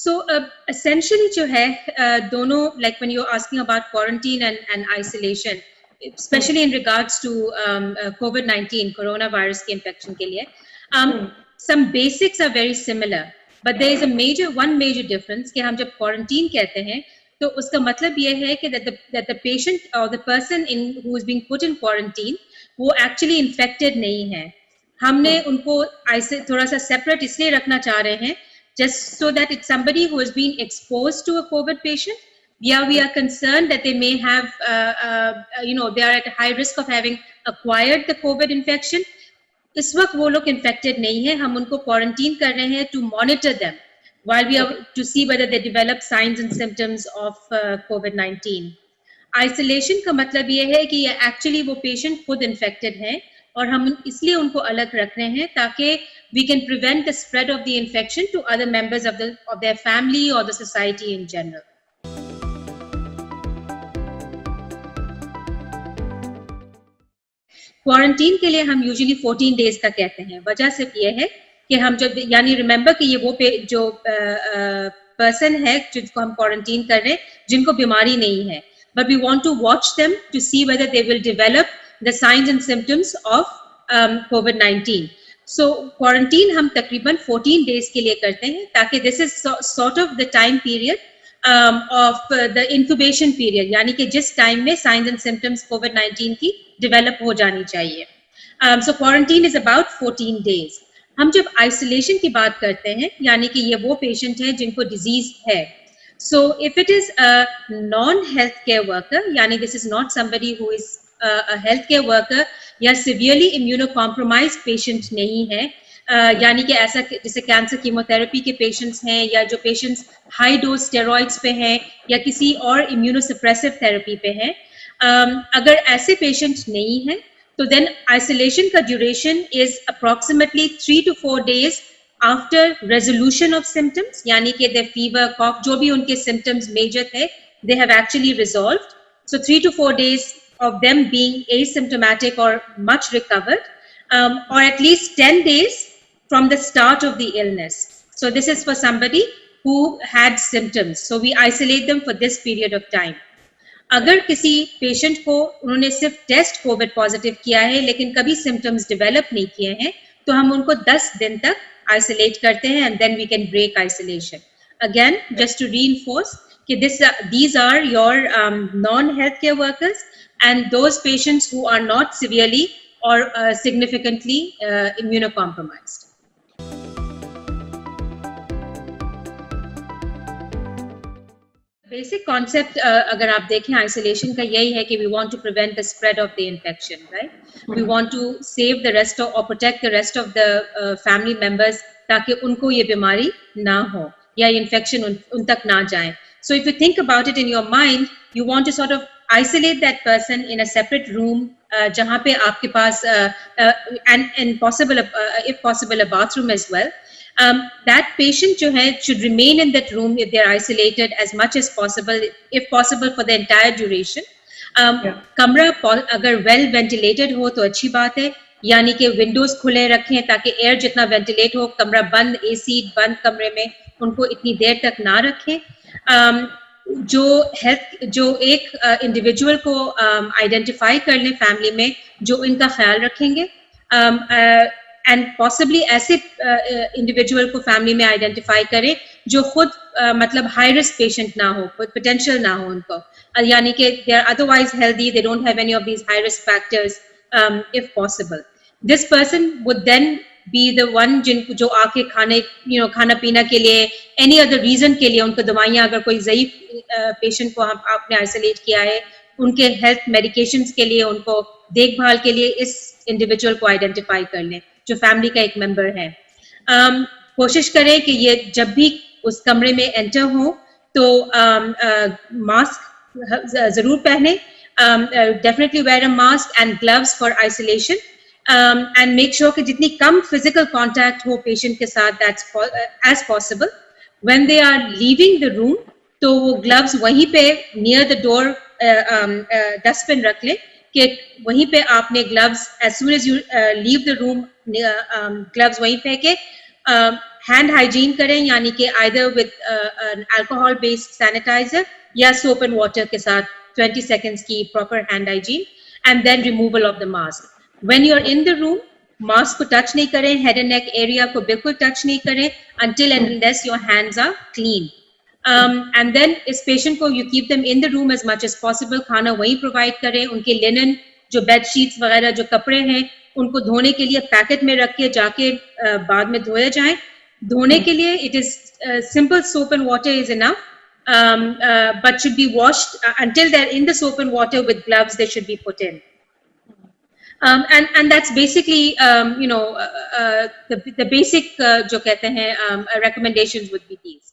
So essentially जो है दोनों, like when you're asking about quarantine and isolation, especially in regards to COVID-19 coronavirus के infection के लिए, some basics are very similar, but there is a one major difference कि हम जब quarantine कहते हैं तो उसका मतलब ये है कि that the patient or the person who is being put in quarantine वो actually infected नहीं है. हमने उनको थोड़ा सा separate इसलिए रखना चाह रहे हैं just so that it's somebody who has been exposed to a COVID patient. Yeah, we are concerned that they may have, they are at a high risk of having acquired the COVID infection. इस वक्त वो लोग infected नहीं है, हम उनको quarantine कर रहे हैं to monitor them while we are to see whether they develop signs and symptoms of COVID-19. Isolation का मतलब ये है कि ये actually वो patient खुद infected है और हम इसलिए उनको अलग रख रहे हैं ताकि we can prevent the spread of the infection to other members of their family or the society in general. Quarantine के लिए हम यूजुअली 14 डेज का कहते हैं. वजह सिर्फ ये है कि हम जब यानी रिमेंबर कि ये वो जो पर्सन है जिसको हम क्वारंटीन कर रहे हैं जिनको बीमारी नहीं है, but we want to watch them to see whether they will develop the science and symptoms of कोविड-19. सो क्वारंटीन हम तकरीबन 14 डेज के लिए करते हैं ताकि this is sort of the time period of the incubation period, यानी कि जिस टाइम में signs and symptoms COVID-19 की develop हो जानी चाहिए. So quarantine is about 14 days. हम जब isolation की बात करते हैं यानी कि ये वो patient है जिनको disease है. So if it is a non-healthcare worker, यानी this is not somebody who is a healthcare worker या severely immunocompromised patient नहीं है, यानी कि ऐसा जैसे कैंसर कीमोथेरेपी के पेशेंट्स हैं या जो पेशेंट्स हाई डोज स्टेरॉइड्स पे हैं या किसी और इम्यूनोसप्रेसिव थेरेपी पे हैं, अगर ऐसे पेशेंट्स नहीं हैं तो देन आइसोलेशन का duration is approximately 3 to 4 days after resolution of symptoms, यानी कि द फीवर कॉफ जो भी उनके सिम्टम्स मेजर थे they have actually resolved. So 3 to 4 days of them being asymptomatic or much recovered, or at least 10 days from the start of the illness. So this is for somebody who had symptoms. So we isolate them for this period of time. अगर किसी patient को उन्होंने सिर्फ test Covid positive किया है लेकिन कभी symptoms develop नहीं किए हैं तो हम उनको 10 दिन तक आइसोलेट करते हैं and then we can break isolation. Again, just to reinforce कि these are your non-healthcare workers and those patients who are not severely or significantly immunocompromised. Basic concept अगर आप देखें isolation का यही है कि we want to prevent the spread of the infection, right? We want to save the rest of or protect the rest of the family members ताकि उनको ये बीमारी ना हो या infection उन तक ना जाए. So if you think about it in your mind, you want to sort of isolate that person in a separate room जहाँ पे आपके पास and possible if possible a bathroom as well. That patient जो है should remain in that room if they are isolated as much as possible, if possible for the entire duration. कमरा अगर well ventilated हो तो अच्छी बात है, यानी कि windows खुले रखें ताकि air जितना ventilate हो, कमरा बंद AC बंद कमरे में उनको इतनी देर तक ना रखें. जो एक इंडिविजुअल को आइडेंटिफाई कर लें फैमिली में जो इनका ख्याल रखेंगे एंड पॉसिबली ऐसे इंडिविजुअल को फैमिली में आइडेंटिफाई करें जो खुद मतलब हाई रिस्क पेशेंट ना हो, पोटेंशियल ना हो उनको, यानी कि they are otherwise healthy, they don't have any of these high risk factors if possible. This person would then be the one जिनको जो आके खाना पीना के लिए any other reason के लिए उनको दवाइयाँ, अगर कोई ज़ईफ पेशेंट को आपने आइसोलेट किया है उनके हेल्थ मेडिकेशंस के लिए उनको देखभाल के लिए इस इंडिविजुअल को आइडेंटिफाई कर लें जो फैमिली का एक मेंबर है. कोशिश करें कि ये जब भी उस कमरे में एंटर हो तो मास्क ज़रूर पहने, definitely wear a mask and gloves for isolation. And make sure कि जितनी कम physical contact हो patient के साथ that's as possible. When they are leaving the room, तो वो gloves वहीं पे near the door dustbin रख लें कि वहीं पे आपने gloves as soon as you leave the room gloves वहीं फेंके हैंड हाइजीन करें, यानी कि either with alcohol based sanitiser या सोप एंड वाटर के साथ 20 सेकेंड्स की proper hand hygiene, and then removal of the mask. When you are in the room, mask को टच नहीं करें, हेड एंड नेक एरिया को बिल्कुल टच नहीं करें until and unless your hands are clean. And then इस patient को you keep them in the room as much as possible. खाना वहीं प्रोवाइड करें, उनके लिनन जो बेड शीट्स वगैरह जो कपड़े हैं उनको धोने के लिए पैकेट में रख के जाके बाद में धोए जाएं. धोने के लिए it is simple soap and water is enough, but should be washed until they're in the soap and water with gloves. They should be put in. And that's basically the basic जो कहते हैं recommendations would be these.